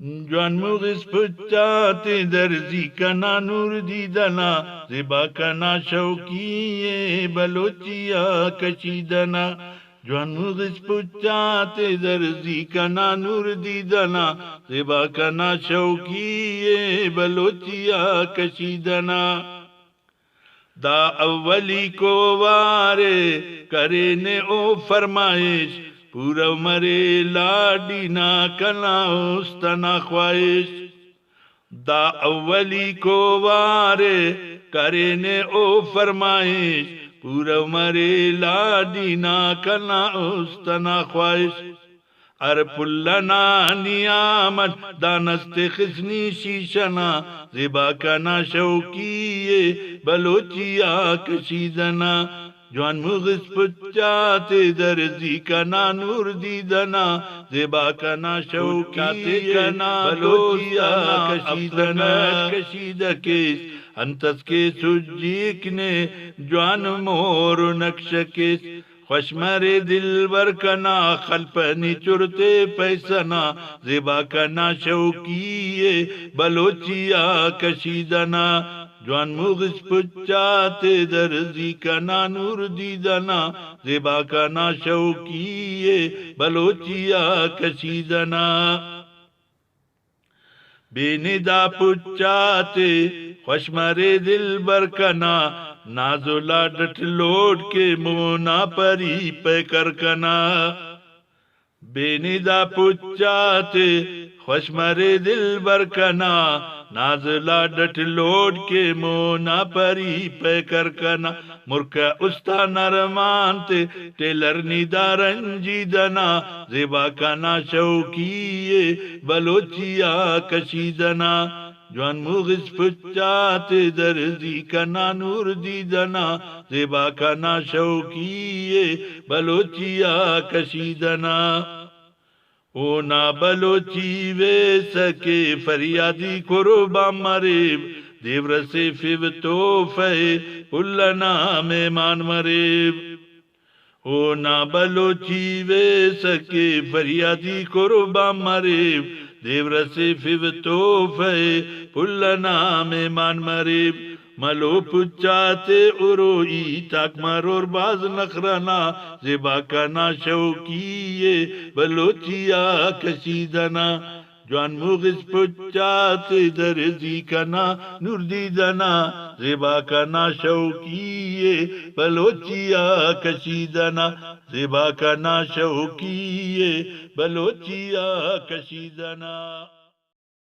جوان مغز پچاتے درزی کنا نور دیدنا زبا کنا شوکی بلوچیا کشیدنا جوان مغز پچاتے درزی کنا نور دیدنا زبا کنا شوکی بلوچیا کشیدنا دا اولی کو وارے کرے او فرمائش پورا مرے لاڈی نا کنا استنا خواہش دا اولی کو وارے کرے او فرمائش پورا مرے لاڈی نا کنا استنا خواہش ار پلنا نیامت دانست خسنی شیشنا زبا کنا شوکی بلوچیا کشیدنا جوان مغز پچاتے درزی کنا نور دیدنا زبا کنا شوکی کنا بلوچیا کشیدنا کشیدکیس انتس کے سجیکنے جوان مور نقشکیس خوشمر دل برکنا خلپنی چرتے پیسنا زبا کنا شوکی بلوچیا کشیدنا جوان مغز پچاتے درزی کنا نور دیدنا زبا کنا شوکی بلوچیا کشیدنا بے ندا پچاتے خوشمر دل برکنا نازولا ڈٹ لوٹ کے مونا پری پہ کرکنا بے ندا پچاتے خوشمر دل برکنا نازلا ڈٹ لوٹ کے مونا پری پہ کرکنا مرکا استا نرمانتے ٹیلر ندا رنجیدنا زبا کنا شوکی بلوچیا کشیدنا جوان مغز پچاتے درزی کنا نور دیدنا زبا کنا شوکی بلوچیا کشیدنا اونا بلوچی وے سکے فریادی قربا مریب دیور سے فیو توفے پلنا میمان مریب اونا بلوچی وے سکے فریادی قربا مریب دیور سے فیو توفے پلنا میمان مریب ملو پچاتے اروئی تاک مرور باز نخرنا زبا کنا شوکی بلوچیا کشیدنا جوان مغز پچاتے درزی کنا نور دیدنا زبا کنا شوکی بلوچیا کشیدنا زبا کنا شوکی بلوچیا کشیدنا